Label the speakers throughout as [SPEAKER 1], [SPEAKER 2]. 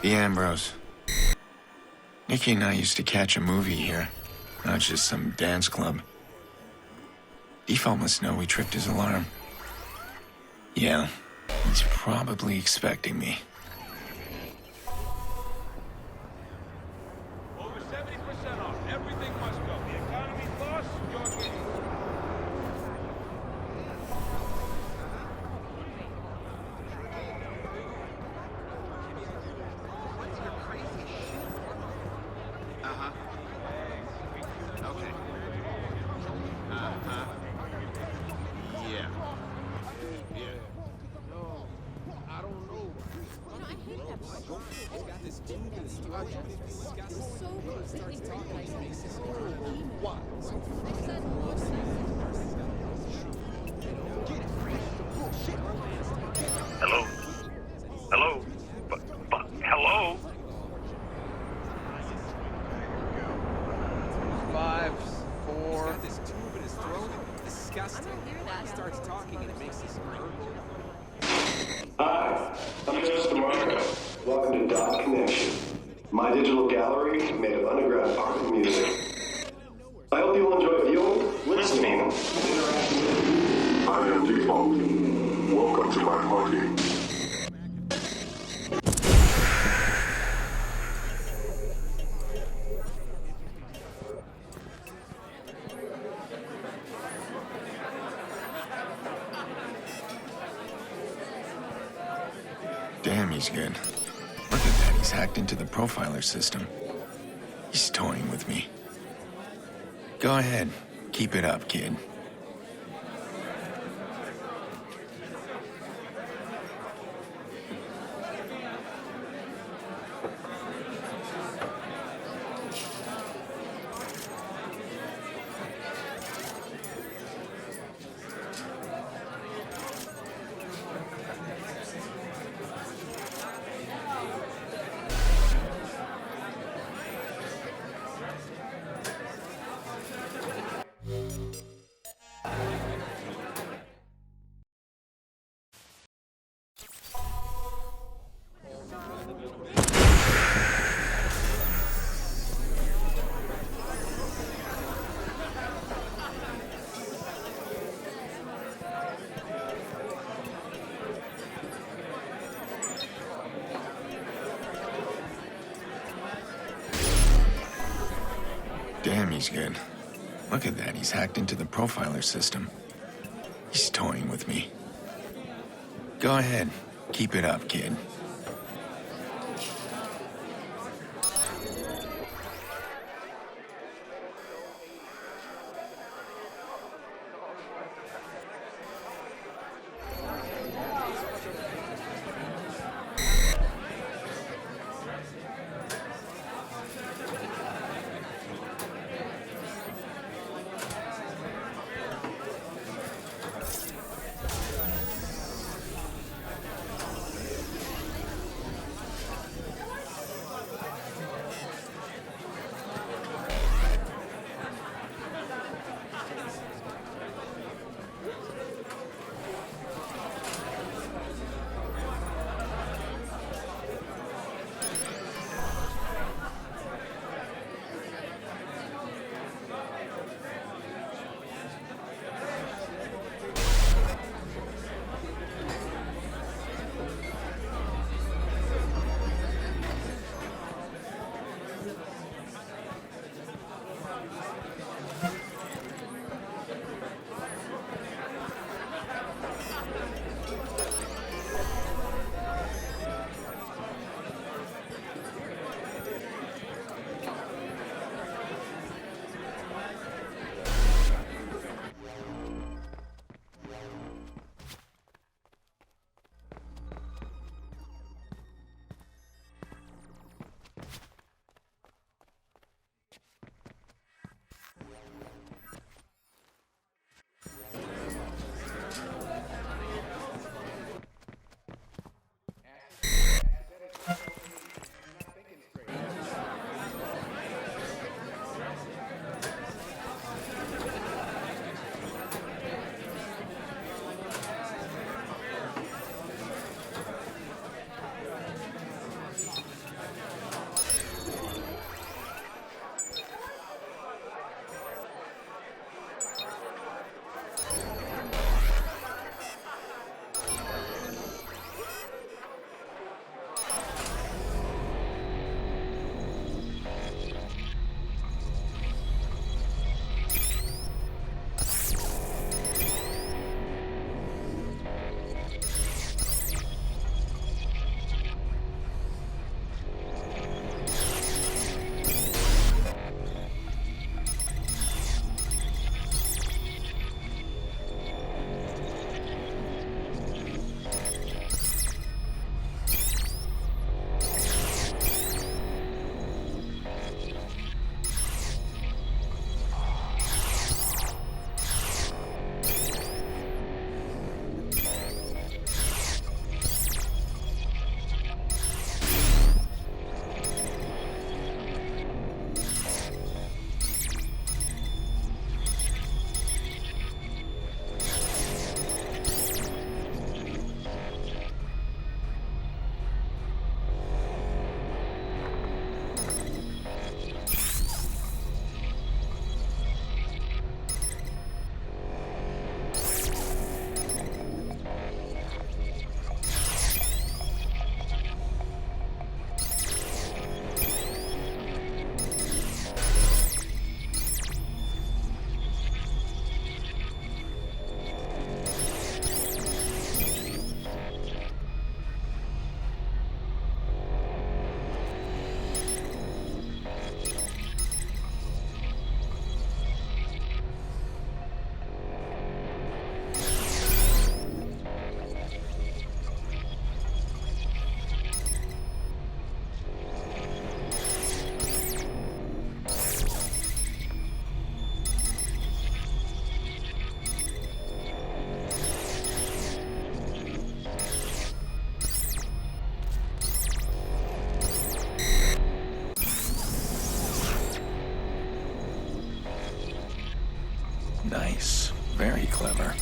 [SPEAKER 1] The Ambrose. Nikki and I used to catch a movie here, not just some dance club. Default must know we tripped his alarm. Yeah, he's probably expecting me.
[SPEAKER 2] Over 70% off. Everything must go. The economy lost, your gain.
[SPEAKER 3] Hello? Hello? But hello?
[SPEAKER 2] 5, 4. Got this tube in his throat. Disgusting. He starts talking and it makes this gurgle.
[SPEAKER 4] Hi, I'm Joseph DeMarco. Welcome to Dot Connection, my digital gallery made of underground art and music. I hope you'll enjoy viewing, listening, and interacting with me.
[SPEAKER 5] I am Default. Welcome to my party.
[SPEAKER 1] Damn, he's good. Look at that, he's hacked into the profiler system. He's toying with me. Go ahead, keep it up, kid. Damn, he's good. Look at that, he's hacked into the profiler system. He's toying with me. Go ahead, keep it up, kid. Nice. Very clever.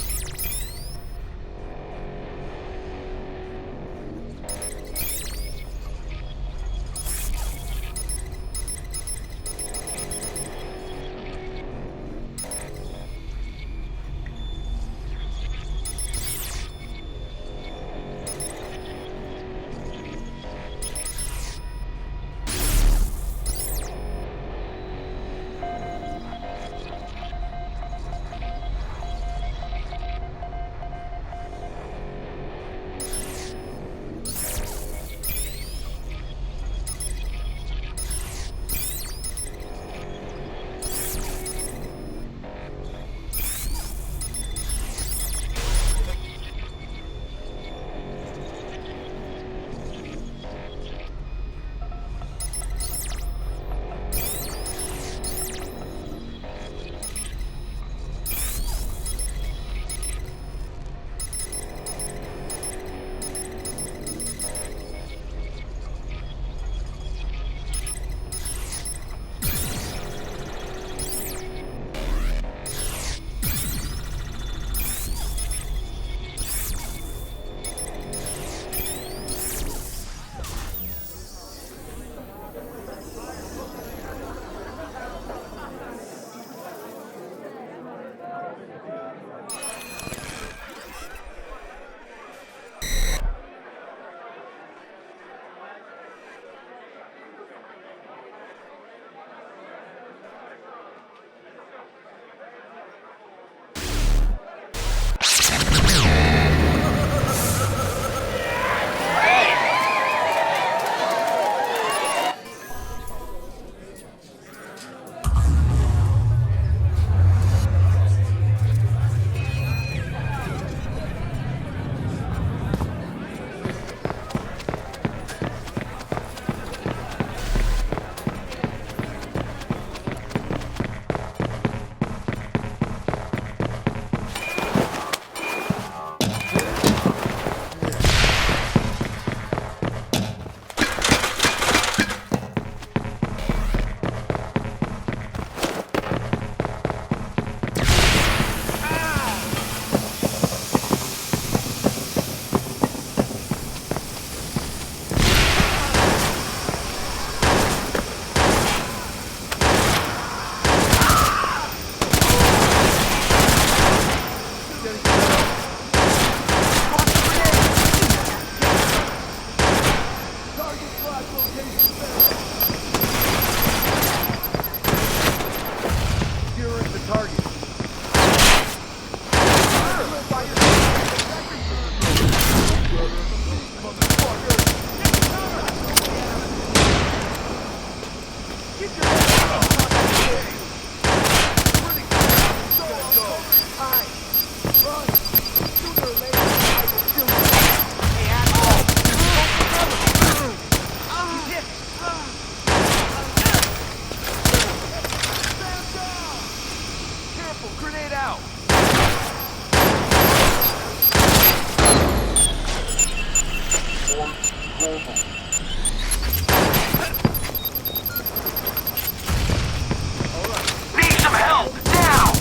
[SPEAKER 3] Need some help! Now!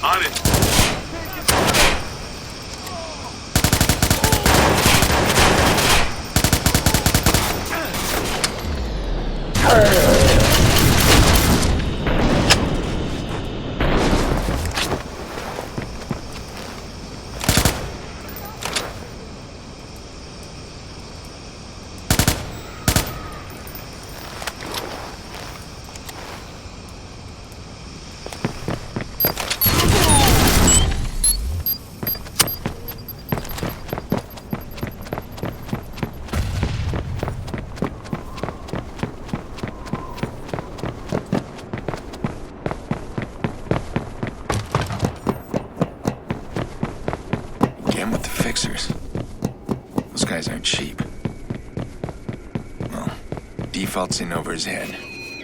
[SPEAKER 3] On it!
[SPEAKER 1] Those guys aren't cheap. Well, default's in over his head.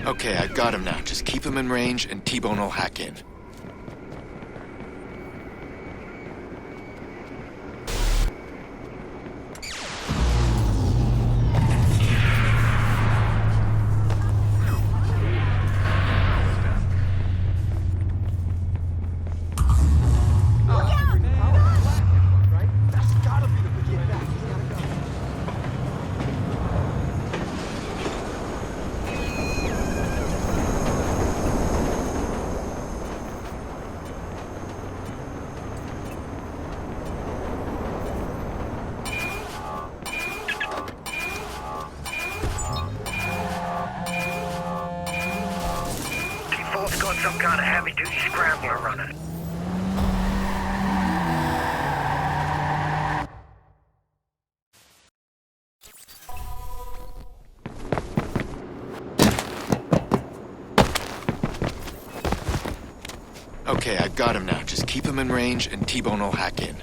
[SPEAKER 6] Okay, I got him now. Just keep him in range and T-Bone will hack in.
[SPEAKER 3] some kind of heavy-duty scrambler running.
[SPEAKER 6] Okay, I've got him now. Just keep him in range and T-Bone will hack in.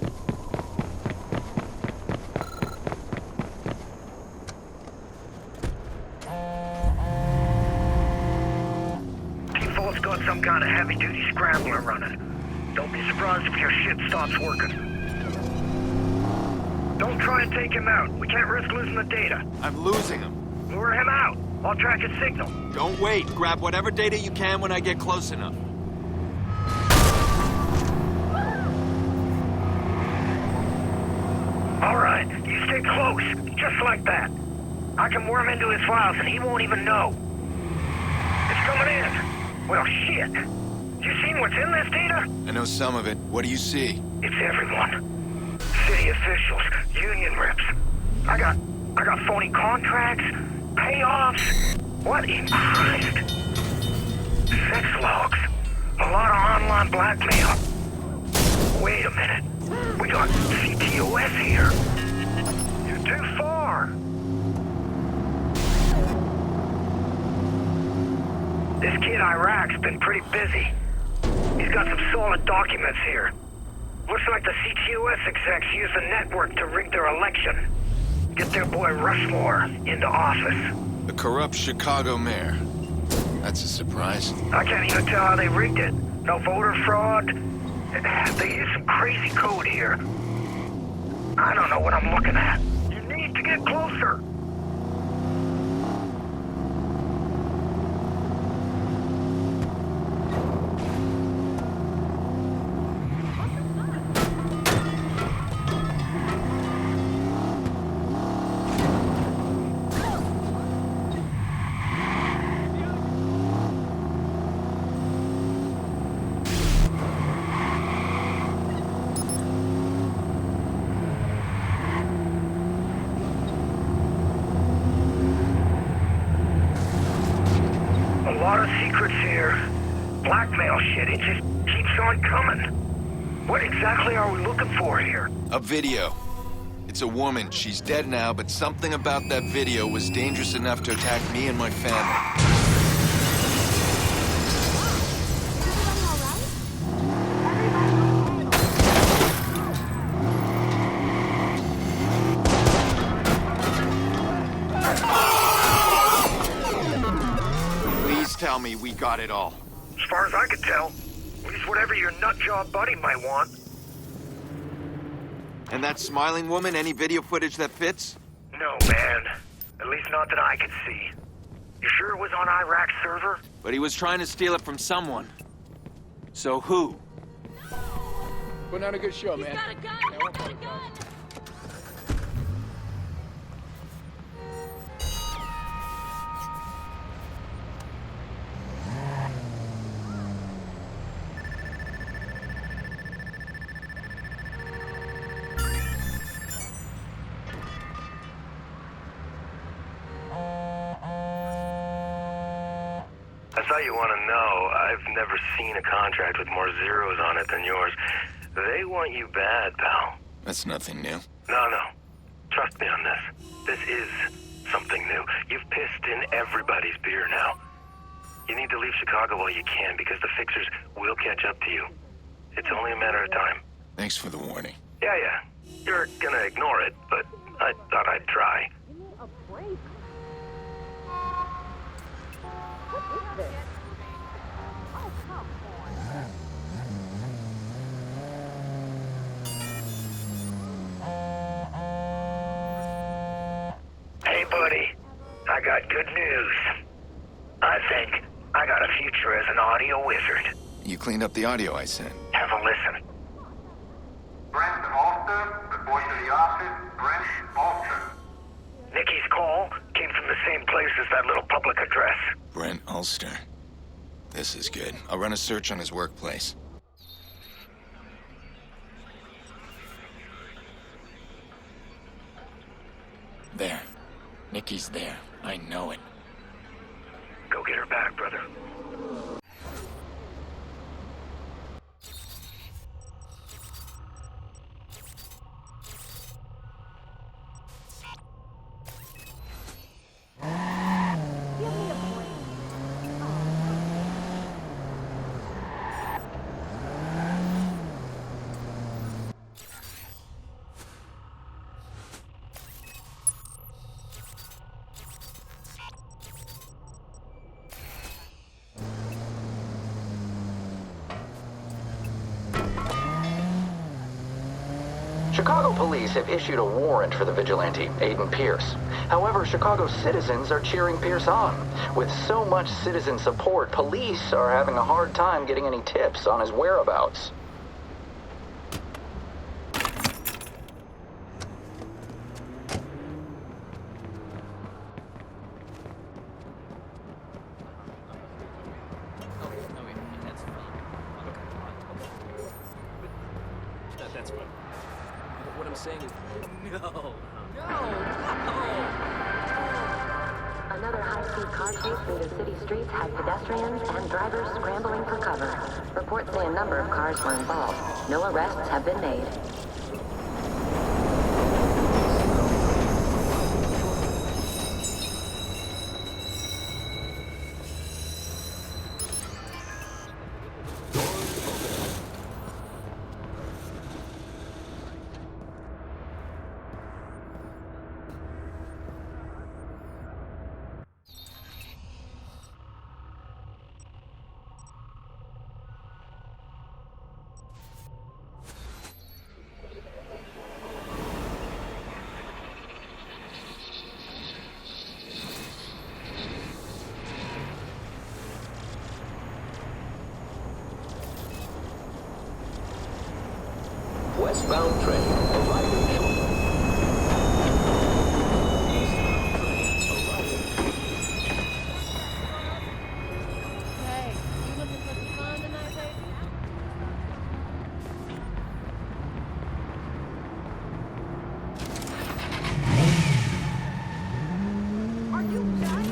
[SPEAKER 3] Default's got some kind of heavy-duty scrambler running. Don't be surprised if your shit stops working. Don't try and take him out. We can't risk losing the data.
[SPEAKER 2] I'm losing him.
[SPEAKER 3] Lure him out. I'll track his signal.
[SPEAKER 2] Don't wait. Grab whatever data you can when I get close enough.
[SPEAKER 3] All right, you stay close, just like that. I can worm into his files and he won't even know. It's coming in. Well, shit. You seen what's in this data?
[SPEAKER 6] I know some of it. What do you see?
[SPEAKER 3] It's everyone. City officials, union reps. I got phony contracts, payoffs. What in Christ? Sex logs. A lot of online blackmail. Wait a minute. We got CTOS here. You're too far. This kid Iraq's been pretty busy. He's got some solid documents here. Looks like the CTOS execs use the network to rig their election. Get their boy Rushmore into office.
[SPEAKER 6] The corrupt Chicago mayor. That's a surprise.
[SPEAKER 3] I can't even tell how they rigged it. No voter fraud. They use some crazy code here. I don't know what I'm looking at. You need to get closer. A lot of secrets here. Blackmail shit, it just keeps on coming. What exactly are we looking for here?
[SPEAKER 6] A video. It's a woman. She's dead now, but something about that video was dangerous enough to attack me and my family. Please tell me we got it all.
[SPEAKER 3] As far as I could tell, at least whatever your nutjob buddy might want.
[SPEAKER 2] And that smiling woman, any video footage that fits?
[SPEAKER 3] No, man. At least not that I could see. You sure it was on Iraq's server?
[SPEAKER 2] But he was trying to steal it from someone. So who?
[SPEAKER 7] Putting on a good show, man.
[SPEAKER 8] Got a gun! He's got a gun!
[SPEAKER 3] That's all you want to know. I've never seen a contract with more zeros on it than yours. They want you bad, pal.
[SPEAKER 6] That's nothing new.
[SPEAKER 3] No. Trust me on this. This is something new. You've pissed in everybody's beer now. You need to leave Chicago while you can, because the fixers will catch up to you. It's only a matter of time.
[SPEAKER 6] Thanks for the warning.
[SPEAKER 3] Yeah. You're gonna ignore it, but I thought I'd try.
[SPEAKER 8] Give me a break. What is this? Oh, come on.
[SPEAKER 3] Hey, buddy. I got good news. I think I got a future as an audio wizard.
[SPEAKER 6] You cleaned up the audio I sent.
[SPEAKER 3] Have a listen.
[SPEAKER 5] Brent Ulster, report to the office. Brent Ulster.
[SPEAKER 3] Nikki's call came from the same place as that little public address.
[SPEAKER 6] Brent Ulster. This is good. I'll run a search on his workplace. There. Nikki's there. I know it.
[SPEAKER 3] Go get her back, brother.
[SPEAKER 9] Chicago police have issued a warrant for the vigilante, Aiden Pierce. However, Chicago citizens are cheering Pierce on. With so much citizen support, police are having a hard time getting any tips on his whereabouts.
[SPEAKER 2] That's fine. What I'm saying is, no.
[SPEAKER 10] Another high-speed car chase through the city streets had pedestrians and drivers scrambling for cover. Reports say a number of cars were involved. No arrests have been made.
[SPEAKER 11] Westbound train arriving shortly.
[SPEAKER 8] Hey, you looking for some fun tonight, baby? Are you done?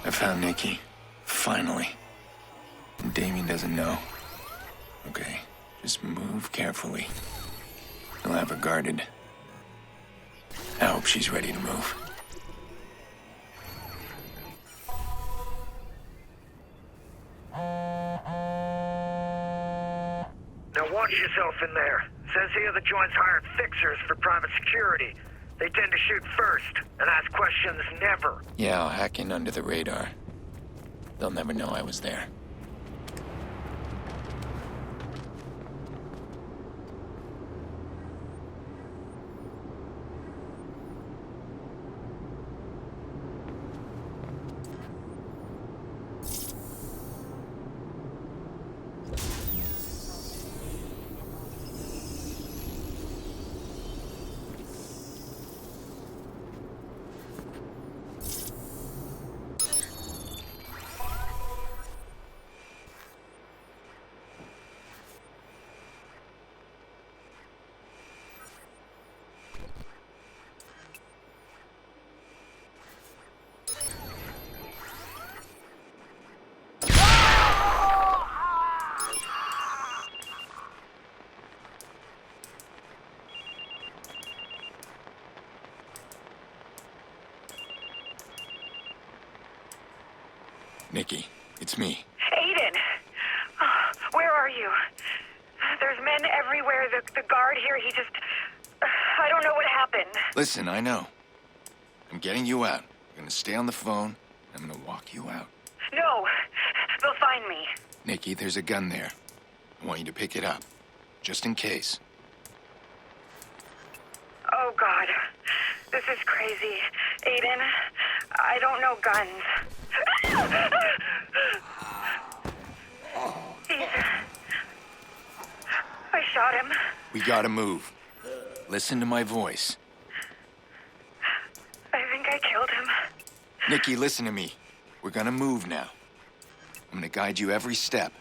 [SPEAKER 1] I found Nikki. Finally. And Damien doesn't know. Okay, just move carefully. He'll have her guarded. I hope she's ready to move.
[SPEAKER 3] Now watch yourself in there. Says here the joint's hired fixers for private security. They tend to shoot first and ask questions never.
[SPEAKER 1] Yeah, I'll hack in under the radar. They'll never know I was there. Nikki, it's me.
[SPEAKER 10] Aiden! Oh, where are you? There's men everywhere. The guard here, he just... I don't know what happened.
[SPEAKER 6] Listen, I know. I'm getting you out. I'm gonna stay on the phone. I'm gonna walk you out.
[SPEAKER 10] No, they'll find me.
[SPEAKER 6] Nikki, there's a gun there. I want you to pick it up. Just in case.
[SPEAKER 10] Oh, God.
[SPEAKER 3] This is crazy. Aiden, I don't know guns. I shot him.
[SPEAKER 1] We gotta move. Listen to my voice.
[SPEAKER 3] I think I killed him.
[SPEAKER 1] Nikki, listen to me. We're gonna move now. I'm gonna guide you every step.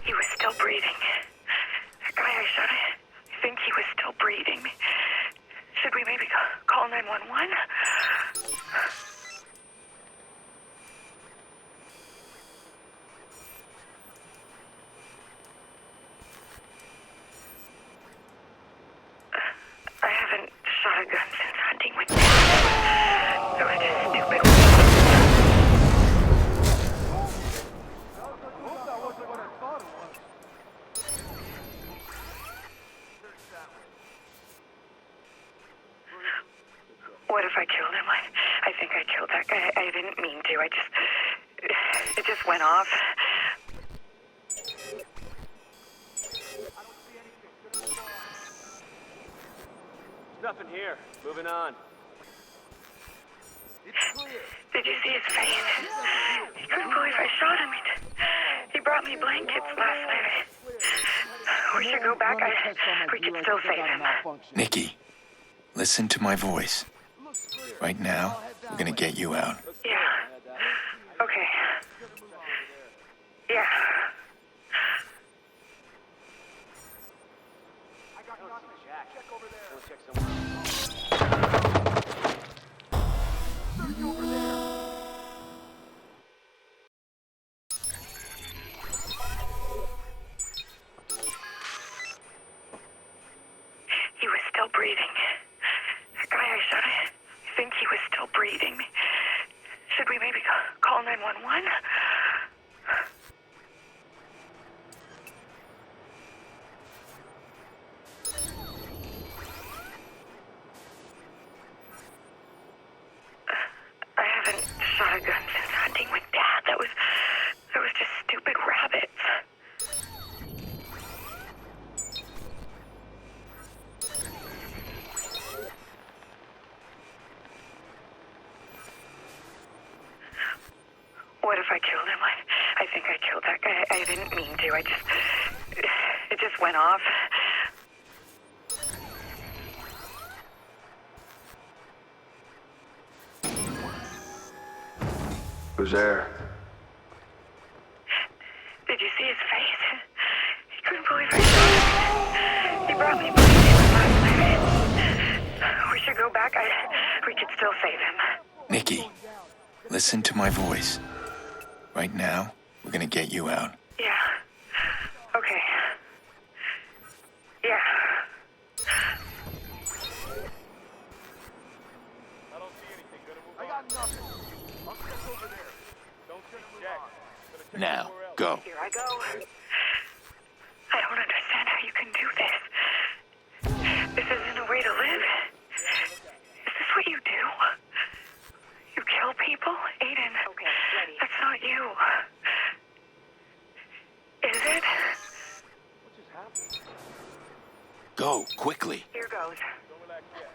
[SPEAKER 3] He was still breathing. The guy I shot, I think he was still breathing. Should we maybe call 911? I haven't shot a gun since hunting with Dad. It was just stupid. What if I killed him? I think I killed that guy. I didn't mean to. It just went off.
[SPEAKER 2] Nothing here. Moving on.
[SPEAKER 3] Did you see his face? He couldn't believe I shot him. He brought me blankets last night. We should go back. We could still save him.
[SPEAKER 1] Nikki, listen to my voice. Right now, we're gonna get you out.
[SPEAKER 3] Yeah. Okay. Yeah. He was still breathing. The guy I shot, I think he was still breathing. Should we maybe call 911? I haven't shot a gun since hunting with Dad. That was just stupid rabbits. What if I killed him? I think I killed that guy. I didn't mean to. It just went off.
[SPEAKER 4] Who's there?
[SPEAKER 3] Did you see his face? He couldn't believe I shot him. He brought me blankets last night. We should go back. We could still save him.
[SPEAKER 1] Nikki, listen to my voice. Right now, we're gonna get you out.
[SPEAKER 3] Yeah. Okay. Yeah.
[SPEAKER 2] I don't see anything. I got nothing. I'll check over there. Don't check Jack.
[SPEAKER 1] Now, go.
[SPEAKER 3] Here I go. I don't understand how you can do this. This isn't a way to live. Is this what you do? You kill people? Aiden, okay, ready. That's not you. Is it?
[SPEAKER 2] What just happened?
[SPEAKER 1] Go, quickly.
[SPEAKER 3] Here goes.
[SPEAKER 2] Don't relax yet.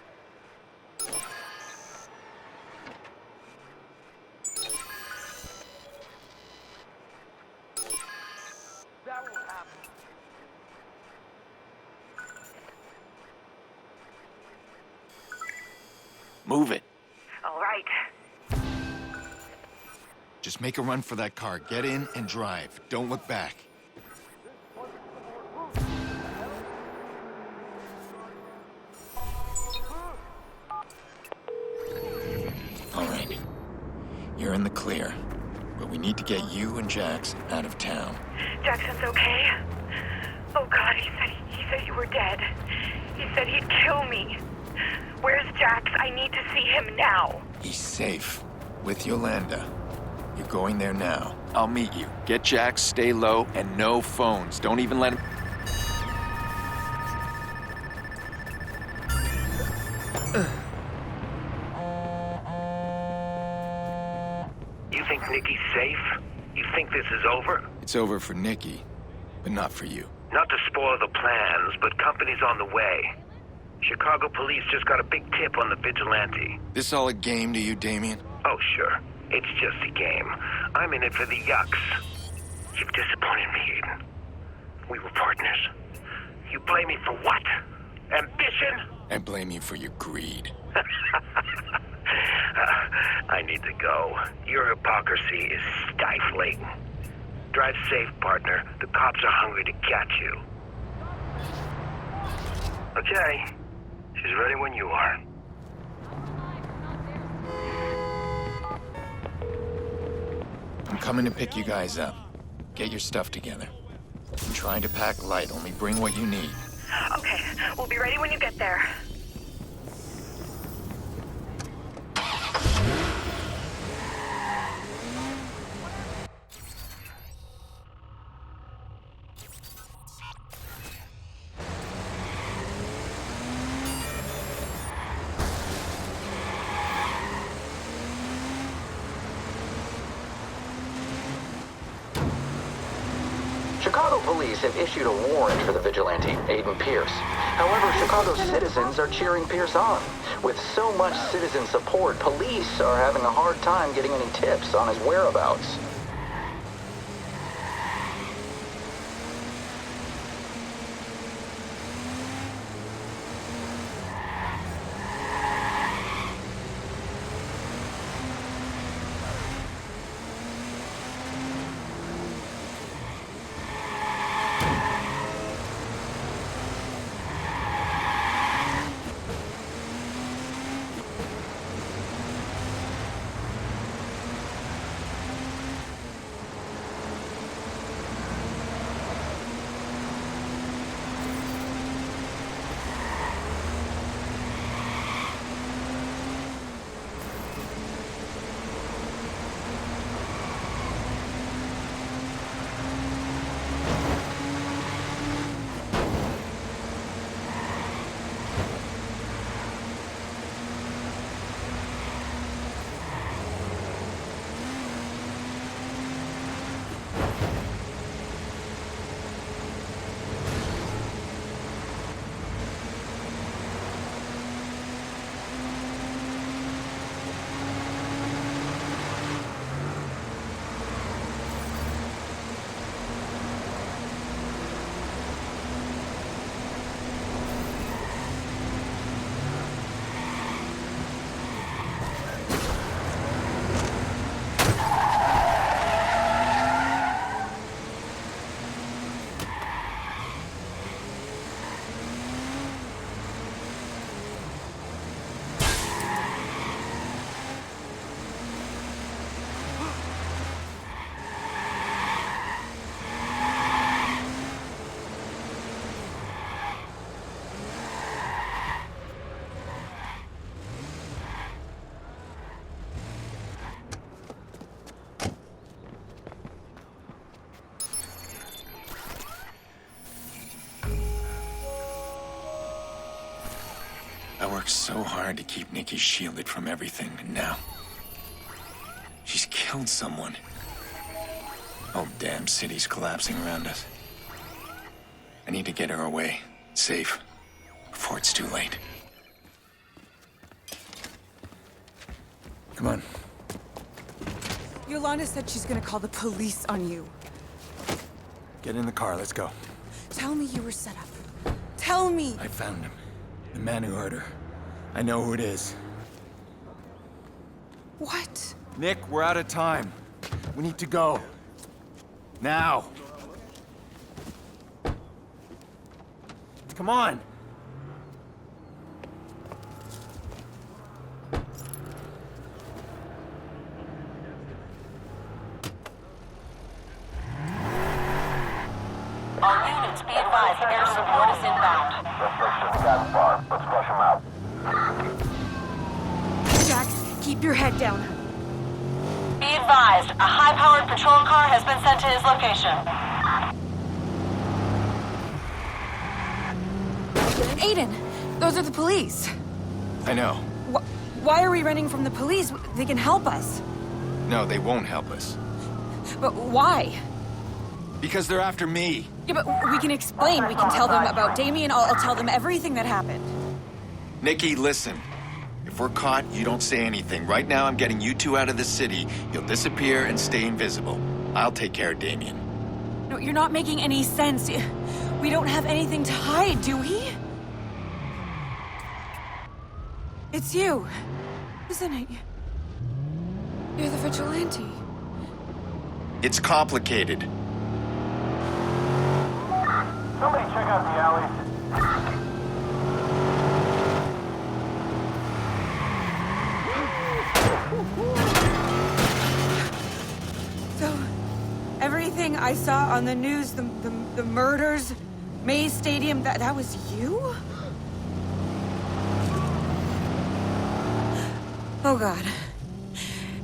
[SPEAKER 2] That won't happen.
[SPEAKER 1] Move it.
[SPEAKER 3] All right.
[SPEAKER 1] Just make a run for that car. Get in and drive. Don't look back. All right. You're in the clear. But we need to get you and Jax out of town.
[SPEAKER 3] Jackson's okay? Oh, God, he said you were dead. He said he'd kill me. Where's Jax? I need to see him now.
[SPEAKER 1] He's safe. With Yolanda. You're going there now.
[SPEAKER 6] I'll meet you. Get Jax, stay low, and no phones. Don't even let him...
[SPEAKER 3] You think Nikki's safe? You think this is over?
[SPEAKER 1] It's over for Nikki, but not for you.
[SPEAKER 3] Not to spoil the plans, but company's on the way. Chicago police just got a big tip on the vigilante.
[SPEAKER 1] This all a game to you, Damien?
[SPEAKER 3] Oh, sure. It's just a game. I'm in it for the yucks. You've disappointed me, Aiden. We were partners. You blame me for what? Ambition?
[SPEAKER 1] I blame you for your greed.
[SPEAKER 3] I need to go. Your hypocrisy is stifling. Drive safe, partner. The cops are hungry to catch you. Okay. She's ready when you are.
[SPEAKER 1] I'm coming to pick you guys up. Get your stuff together. I'm trying to pack light, only bring what you need.
[SPEAKER 10] Okay, we'll be ready when you get there.
[SPEAKER 9] Chicago police have issued a warrant for the vigilante, Aiden Pierce. However, Chicago citizens are cheering Pierce on. With so much citizen support, police are having a hard time getting any tips on his whereabouts.
[SPEAKER 1] I worked so hard to keep Nikki shielded from everything, and now she's killed someone. Whole damn city's collapsing around us. I need to get her away, safe, before it's too late. Come on.
[SPEAKER 12] Yolanda said she's gonna call the police on you.
[SPEAKER 1] Get in the car, let's go.
[SPEAKER 12] Tell me you were set up. Tell me!
[SPEAKER 1] I found him. The man who hurt her. I know who it is.
[SPEAKER 12] What?
[SPEAKER 1] Nick, we're out of time. We need to go. Now. Come on.
[SPEAKER 13] All units, be advised, air support is inbound.
[SPEAKER 5] Restrictions that far. Let's flush them out.
[SPEAKER 12] Jax, keep your head down.
[SPEAKER 13] Be advised, a high-powered patrol car has been sent to his location.
[SPEAKER 12] Aiden, those are the police.
[SPEAKER 1] I know.
[SPEAKER 12] Why are we running from the police? They can help us.
[SPEAKER 6] No, they won't help us.
[SPEAKER 12] But why?
[SPEAKER 6] Because they're after me.
[SPEAKER 12] Yeah, but we can explain. We can tell them about Damien. I'll tell them everything that happened.
[SPEAKER 6] Nikki, listen. If we're caught, you don't say anything. Right now, I'm getting you two out of the city. You'll disappear and stay invisible. I'll take care of Damien.
[SPEAKER 12] No, you're not making any sense. We don't have anything to hide, do we? It's you, isn't it? You're the vigilante.
[SPEAKER 6] It's complicated.
[SPEAKER 5] Somebody check out the alleys.
[SPEAKER 12] So, everything I saw on the news, the murders, Mays Stadium, that was you? Oh, God.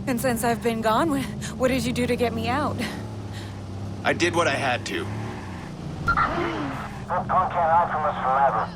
[SPEAKER 12] And since I've been gone, what did you do to get me out?
[SPEAKER 6] I did what I had to.
[SPEAKER 5] That punk can't hide from us forever.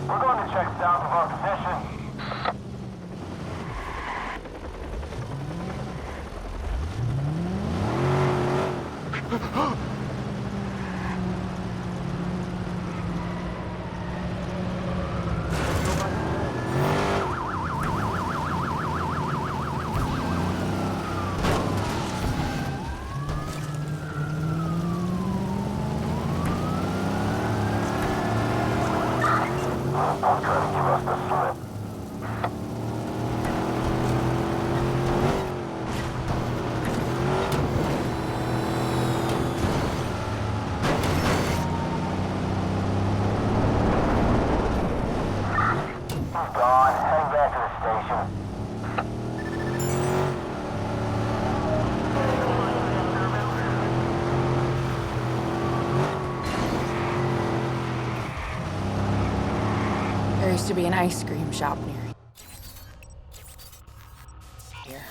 [SPEAKER 5] We're going to check south of our position. I'm trying to give us the slip. He's gone. Heading back to the station.
[SPEAKER 12] There used to be an ice cream shop near here.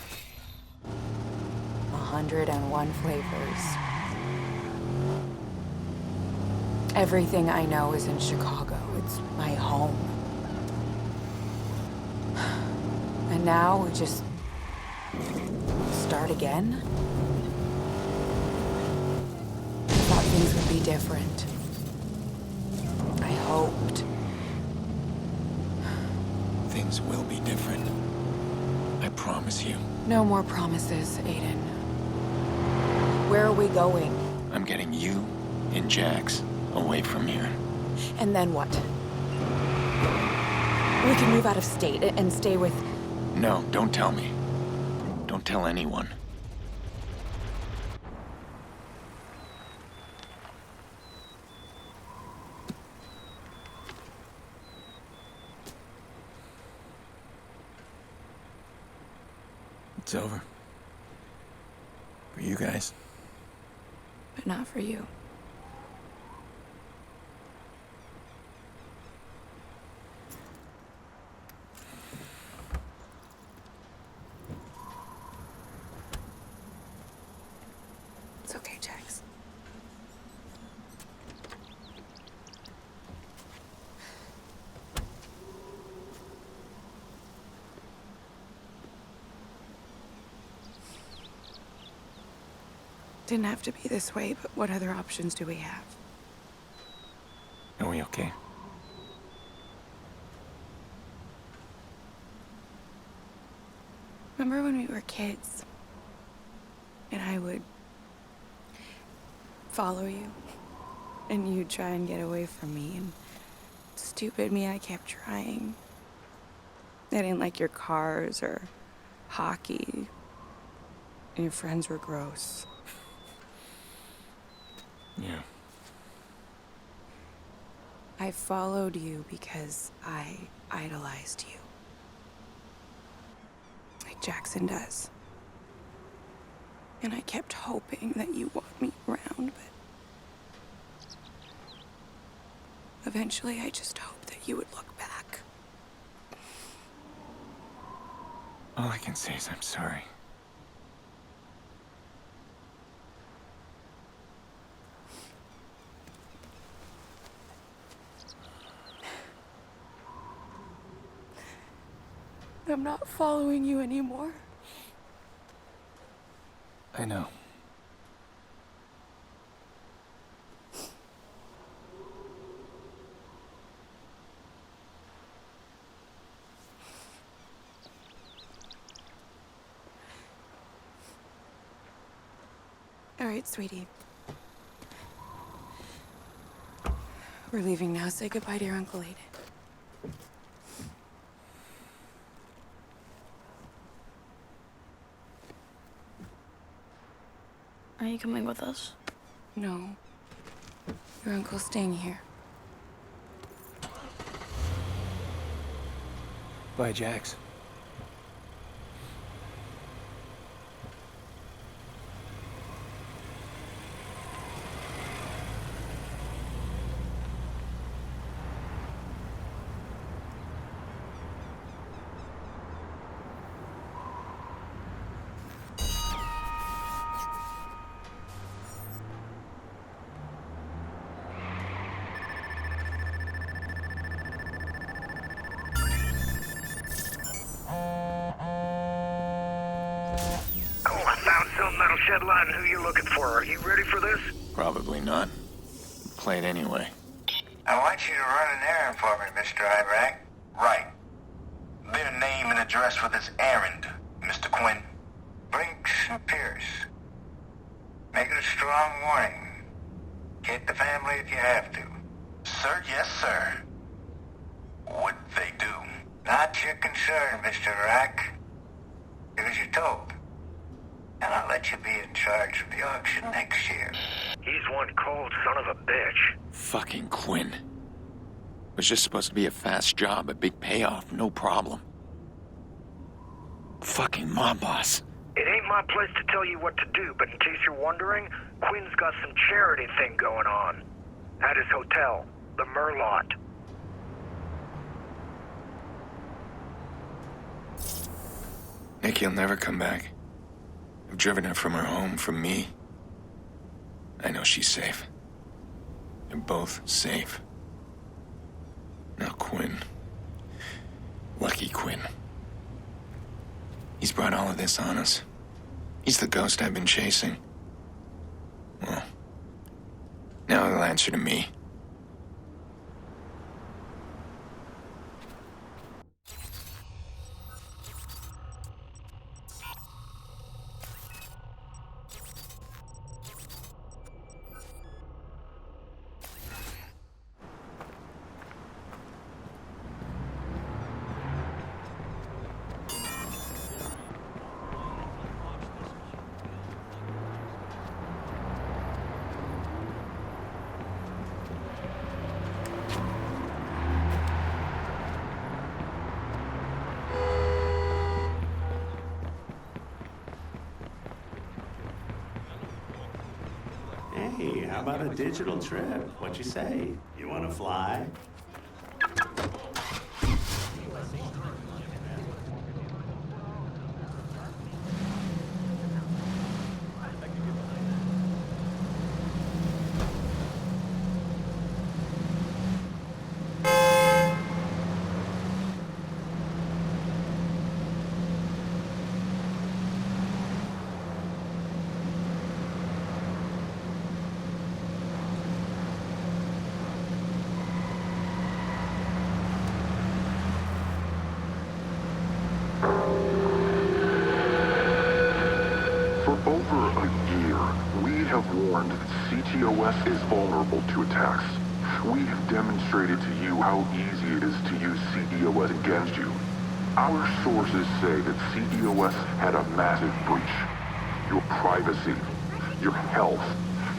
[SPEAKER 12] 101 flavors. Everything I know is in Chicago. It's my home. And now we just start again? I thought things would be different. I hoped.
[SPEAKER 1] Things will be different. I promise you.
[SPEAKER 12] No more promises, Aiden. Where are we going?
[SPEAKER 1] I'm getting you and Jax away from here.
[SPEAKER 12] And then what? We can move out of state and stay with...
[SPEAKER 1] No, don't tell me. Don't tell anyone. It's over. For you guys.
[SPEAKER 12] But not for you. It's okay, Jax. Didn't have to be this way, but what other options do we have?
[SPEAKER 1] Are we okay?
[SPEAKER 12] Remember when we were kids? And I would follow you, and you'd try and get away from me, and stupid me, I kept trying. I didn't like your cars or hockey, and your friends were gross.
[SPEAKER 1] Yeah.
[SPEAKER 12] I followed you because I idolized you. Jackson does. And I kept hoping that you want me around, but eventually I just hoped that you would look back.
[SPEAKER 1] All I can say is I'm sorry.
[SPEAKER 12] I'm not following you anymore.
[SPEAKER 1] I know.
[SPEAKER 12] All right, sweetie. We're leaving now. Say goodbye to your Uncle Aiden.
[SPEAKER 8] Are you coming with us?
[SPEAKER 12] No. Your uncle's staying here.
[SPEAKER 1] Bye, Jax.
[SPEAKER 3] Headline, who you looking for? Are you ready for this?
[SPEAKER 1] Probably not. Play it anyway.
[SPEAKER 5] I want you to run an errand for me, Mr. Iraq. Right. Leave a name and address for this errand, Mr. Quinn. Brinks or Pierce. Make it a strong warning. Get the family if you have to. Sir, yes, sir. What they do? Not your concern, Mr. Iraq. Do as you're told. And I'll let you be in charge of the auction next year.
[SPEAKER 3] He's one cold son of a bitch.
[SPEAKER 1] Fucking Quinn. It was just supposed to be a fast job, a big payoff, no problem. Fucking mob boss.
[SPEAKER 3] It ain't my place to tell you what to do, but in case you're wondering, Quinn's got some charity thing going on. At his hotel, the Merlot.
[SPEAKER 1] Nikki'll never come back. I've driven her from her home, from me. I know she's safe. They're both safe. Now Quinn. Lucky Quinn. He's brought all of this on us. He's the ghost I've been chasing. Well, now he'll answer to me.
[SPEAKER 14] Hey, how about a digital trip? What you say? You want to fly?
[SPEAKER 15] warned that CTOS is vulnerable to attacks. We have demonstrated to you how easy it is to use CTOS against you. Our sources say that CTOS had a massive breach. Your privacy, your health,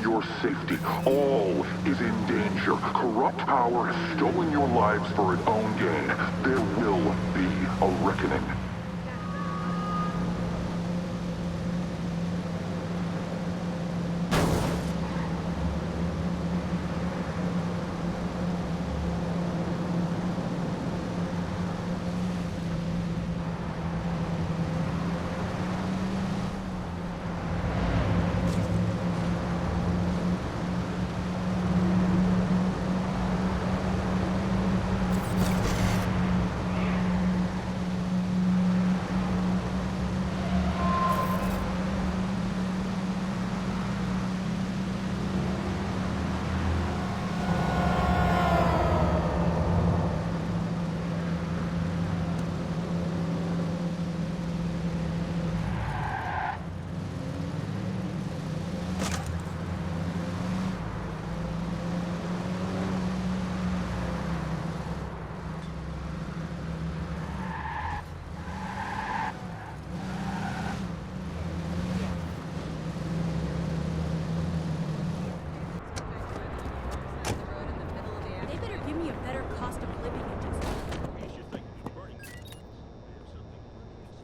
[SPEAKER 15] your safety, all is in danger. Corrupt power has stolen your lives for its own gain. There will be a reckoning.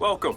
[SPEAKER 16] Welcome.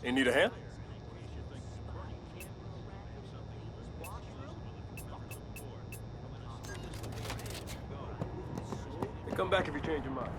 [SPEAKER 16] You need a hand? Hey, come back if you change your mind.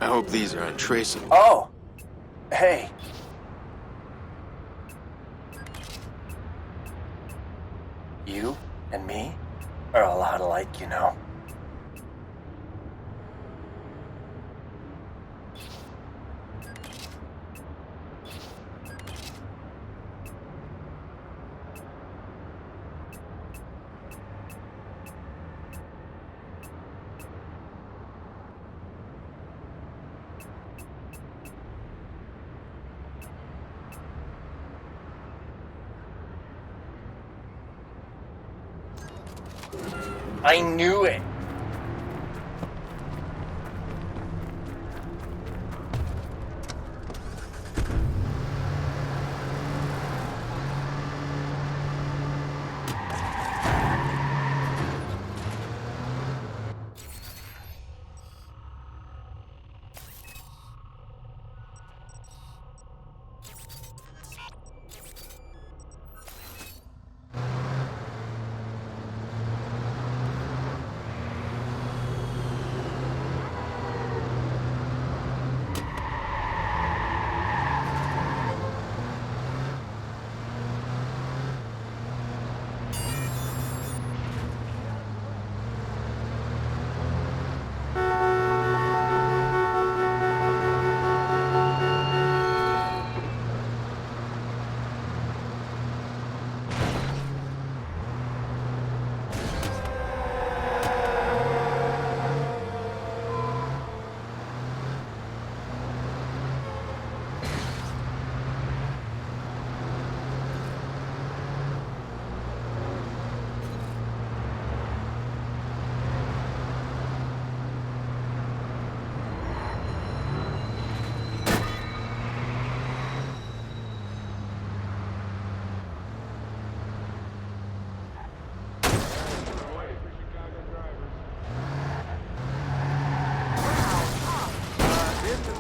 [SPEAKER 6] I hope these are untraceable.
[SPEAKER 17] Oh! Hey. You and me are a lot alike, you know. I knew it!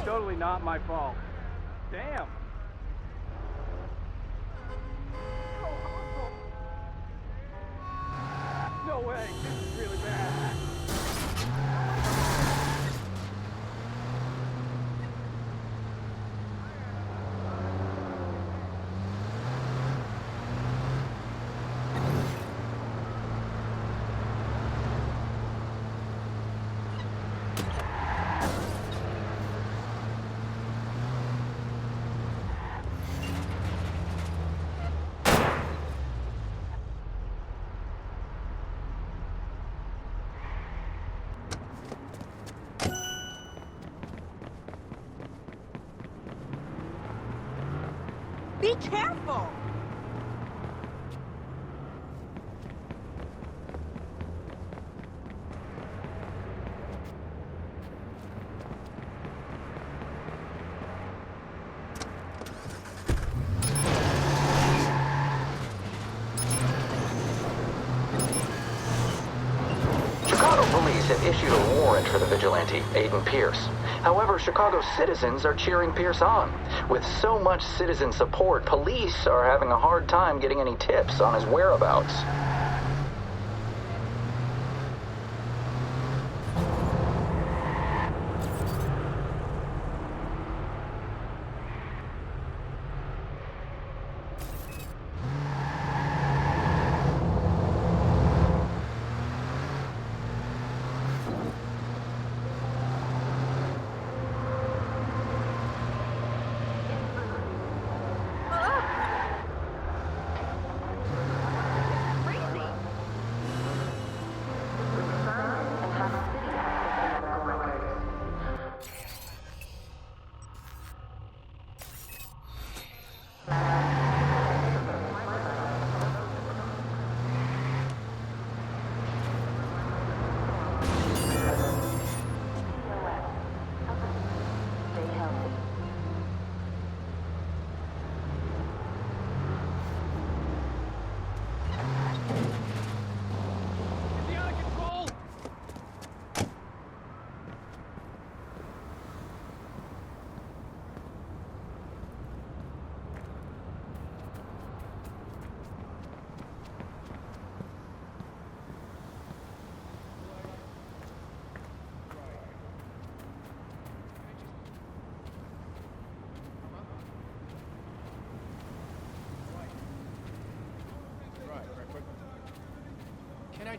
[SPEAKER 18] Totally not my fault. Damn. No way. This is really bad.
[SPEAKER 13] Be careful!
[SPEAKER 9] Chicago police have issued a warrant for the vigilante, Aiden Pierce. However, Chicago citizens are cheering Pierce on. With so much citizen support, police are having a hard time getting any tips on his whereabouts.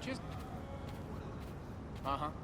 [SPEAKER 7] just... Uh-huh.